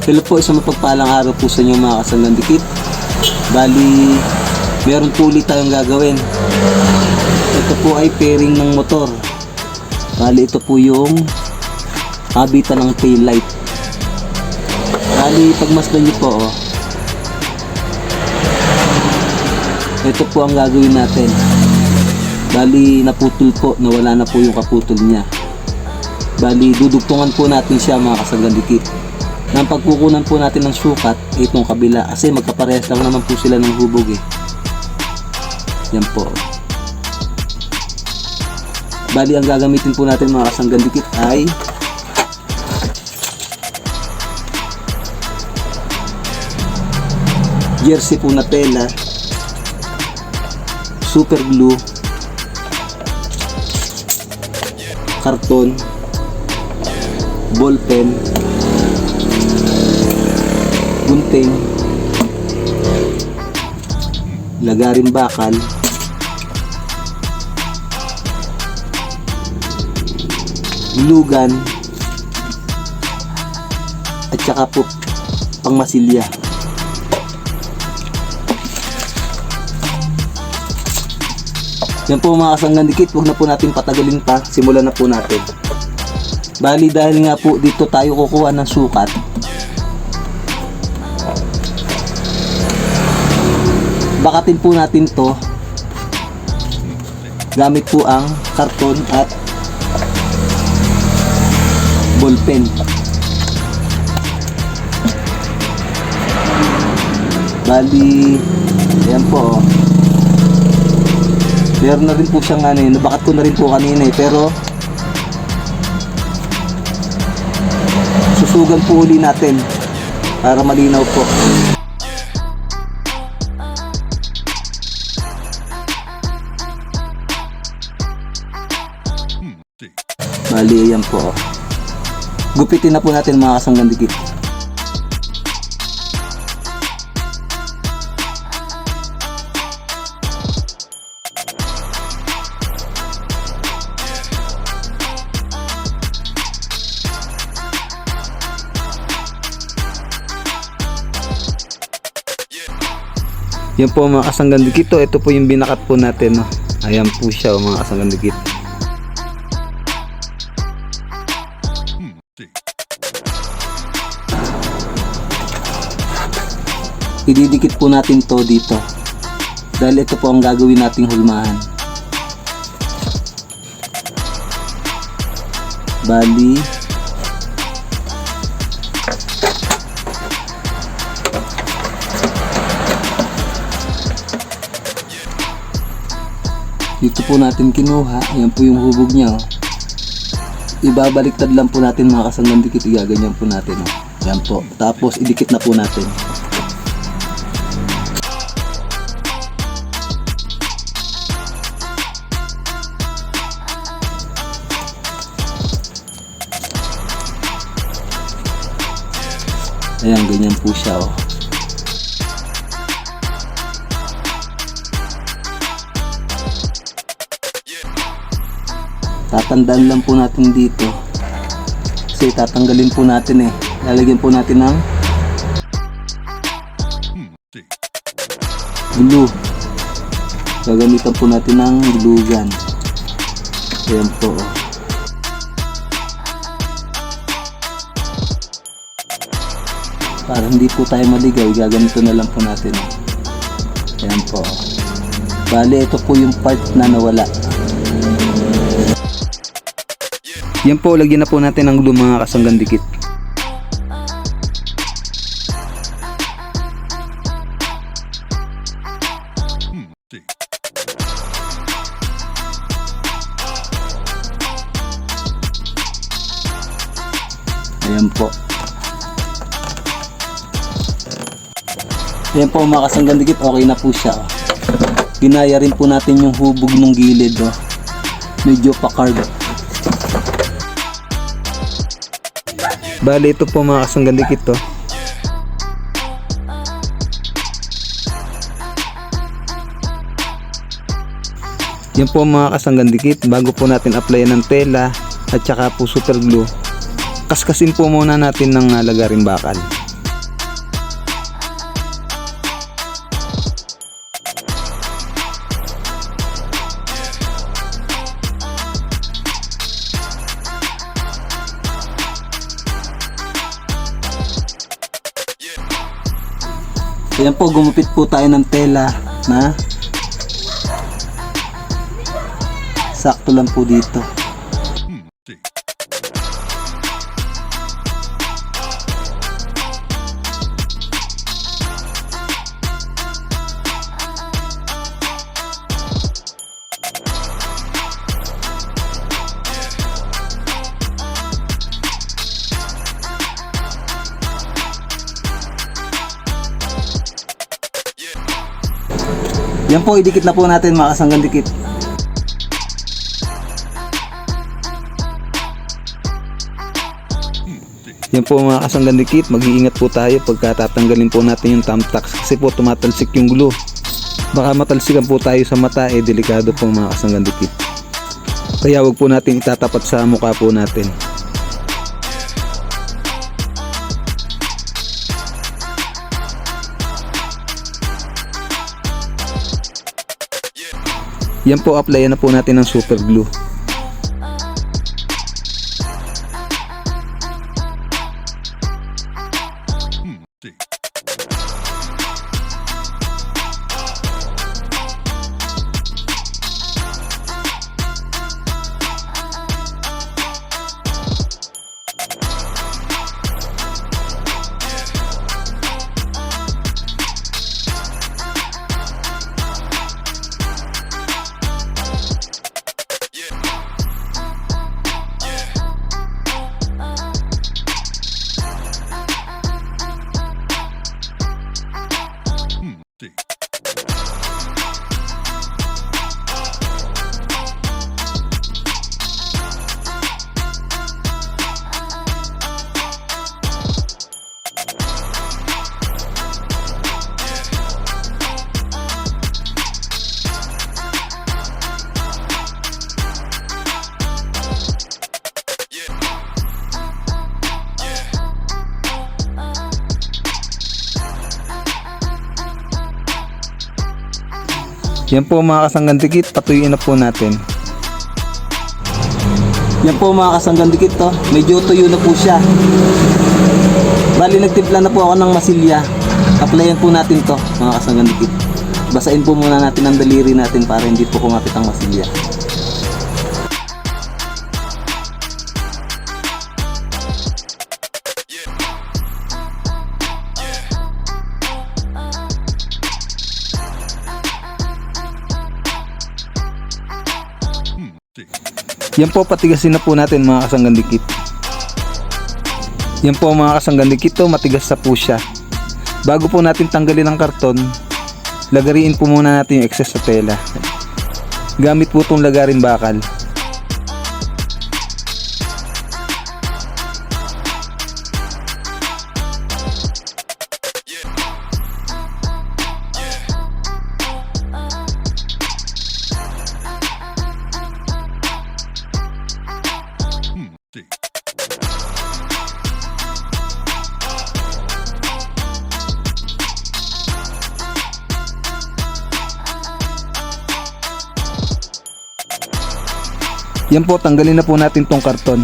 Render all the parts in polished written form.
Hello po, isang mapagpalang araw po sa inyo mga kasanggang dikit. Bali, meron po ulit tayong gagawin. Ito po ay pairing ng motor. Bali, ito po yung kabitan ng tail light. Bali, pagmasdan nyo po, oh. Ito po ang gagawin natin. Bali, naputol po, nawala na po yung kaputol niya. Bali, dudugtungan po natin siya mga kasanggang dikit. Nang pagkukunan po natin ng sukat, itong kabila, kasi magkaparehas lang naman po sila ng hubog eh. Yan po. Bali, ang gagamitin po natin mga kasanggang dikit ay jersey po na tela, super glue, karton, ballpen, gunting, lagaring bakal, glue, at saka po pangmasilya. Yan po mga kasanggang dikit, huwag na po natin patagalin pa, simulan na po natin. Bali, dahil nga po dito tayo kukuha ng sukat, bakatin po natin to gamit po ang karton at ballpen. Bali, ayan po, oh. Meron na rin po siyang ano, nabakat ko na rin po kanina eh, pero susugan po uli natin para malinaw po. Bali, ayan po, oh. Gupitin na po natin mga kasanggang dikit. Yan po mga kasanggang dikit, ito po yung binakat po natin, no? Ayan po siya, mga kasanggang dikit. Ididikit po natin to dito dahil ito po ang gagawin nating hulmahan. Bali, dito po natin kinuha. Ayan po yung hubog niya, oh. Ibabaliktad lang po natin mga kasanggang dikit, igaganyan po natin, oh. Ayan po, tapos idikit na po natin. Ayan, ganyan po siya, oh. Tatandaan lang po natin dito kasi tatanggalin po natin eh. Lalagyan po natin ng glue. Gagamitan po natin ng glue gun. Ayan po, oh. Para hindi po tayo maligaw, gaganito na lang po natin. Ayan po. Bali, ito po yung part na nawala. Yan po, lagyan na po natin ng glue mga kasanggang dikit. Ayan po. Ayan po mga kasanggang dikit, okay na po siya, oh. Ginaya rin po natin yung hubog ng gilid, oh. Medyo pa-carve. Bali, ito po mga kasanggang dikit, oh. Yan po mga kasanggang dikit, bago po natin applyan ng tela at saka po super glue, kaskasin po muna natin ng lagaring bakal. Ayan po, gumupit po tayo ng tela na sakto lang po dito. Yan po, idikit na po natin mga kasanggan dikit. Yan po mga kasanggan dikit, mag-iingat po tayo pagka tatanggalin po natin yung thumbtacks kasi po tumatalsik yung glue. Baka matalsikan po tayo sa mata, delikado po mga kasanggan dikit. Kaya wag po natin itatapat sa mukha po natin. Yan po, applyan na po natin ng super glue. Yan po mga kasanggan dikit, patuyuin na po natin. Yan po mga kasanggan dikit, medyo tuyo na po siya. Bali nagtimpla na po ako ng masilya. Applyan po natin to mga kasanggan dikit. Basain po muna natin ang daliri natin para hindi po kumapit ang masilya. Yan po, patigasin na po natin mga kasanggan dikit. Yan po mga kasanggan dikit, matigas na po siya. Bago po natin tanggalin ang karton, lagariin po muna natin yung excess sa tela. Gamit po itong lagarin bakal. Yan po, tanggalin na po natin tong karton.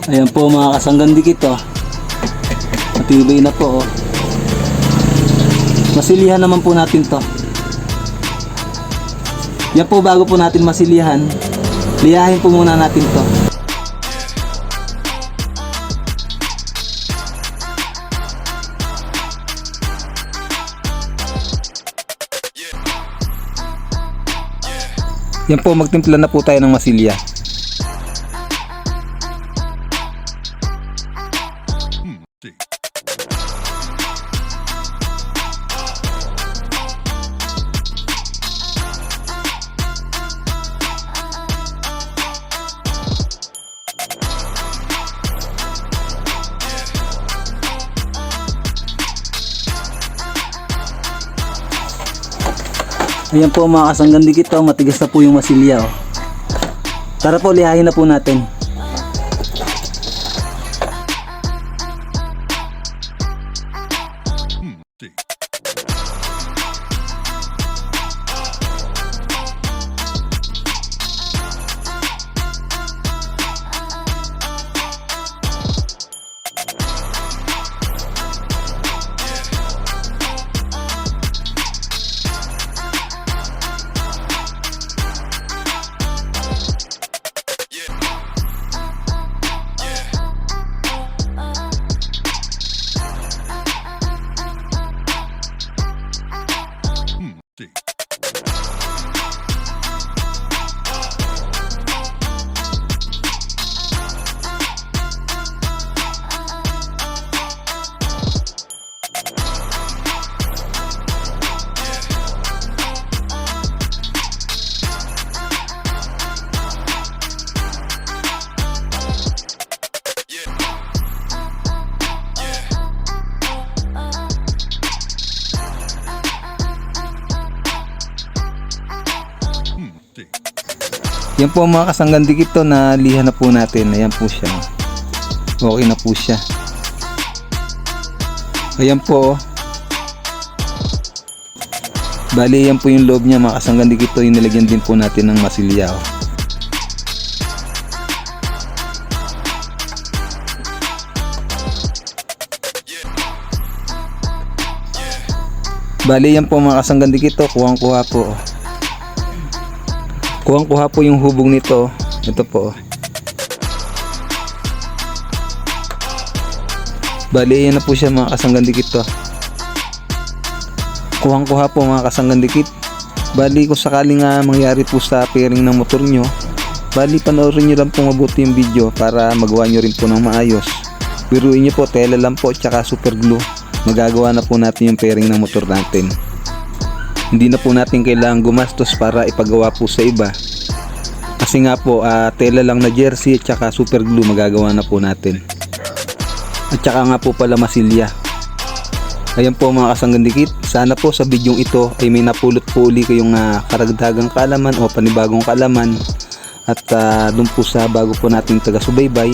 Ayan po mga kasanggan dikit, matibay na po, Masilihan naman po natin to. Yan po, bago po natin masilihan, liyahin po muna natin to. Yan po, magtimpla na po tayo ng masilya. Ayan po mga kasanggan dikit, matigas na po yung masilya. Tara po, lihahin na po natin. Yan po mga kasanggan dikit to, na liha na po natin. Ayan po siya. Okay na po siya. Ayan po. Bali yan po yung loob niya mga kasanggan dikit to. Yung nilagyan din po natin ng masilya. Bali yan po mga kasanggan dikit to. Kuhang-kuha po. Kuhang-kuha po yung hubog nito. Ito po. Bali, yan na po siya mga kasanggan dikit to. Kuhang-kuha po mga kasanggan dikit. Bali, kung sakaling mangyari po sa fairing ng motor nyo, bali, panoorin nyo lang po mabuti yung video para magawa nyo rin po ng maayos. Biruin nyo po, tela lang po, tsaka super glue. Magagawa na po natin yung fairing ng motor natin. Hindi na po natin kailangan gumastos para ipagawa po sa iba. Kasi nga po, tela lang na jersey at saka super glue magagawa na po natin. At saka nga po pala masilya. Ayan po mga kasanggan dikit. Sana po sa bidyong ito ay may napulot po uli kayong karagdagang kaalaman o panibagong kaalaman. At dun po sa bago po nating taga-subaybay,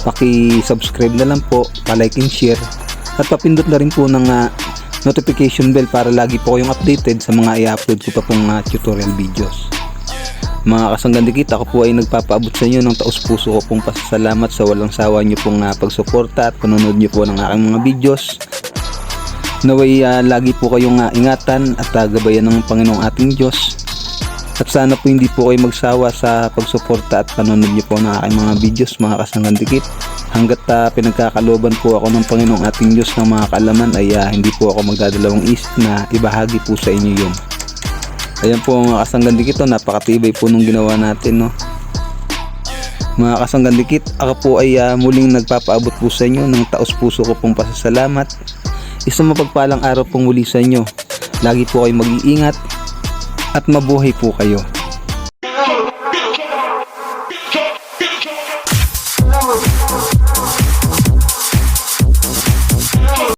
paki-subscribe na lang po, pa-like and share. At papindot na rin po ng notification bell para lagi po kayong updated sa mga i-upload ko pa pong tutorial videos. Mga kasanggan dikit, ako po ay nagpapaabot sa inyo ng taos-puso ko pong pasasalamat sa walang sawa nyo pong pagsuporta at panonood nyo po ng aking mga videos. Naway lagi po kayong ingatan at gabayan ng Panginoong ating Diyos. At sana po hindi po kayo magsawa sa pagsuporta at panonood nyo po ng aking mga videos mga kasanggan dikit. Hanggat pinagkakalooban po ako ng Panginoong ating Diyos ng mga kaalaman ay hindi po ako magdadalawang isip na ibahagi po sa inyo yun. Ayan po mga kasanggan dikit, napakatibay po nung ginawa natin, no? Mga kasanggan dikit, ako po ay muling nagpapaabot po sa inyo ng taos-puso ko pong pasasalamat. Isang mapagpalang araw pong muli sa inyo. Lagi po kayo mag-iingat at mabuhay po kayo.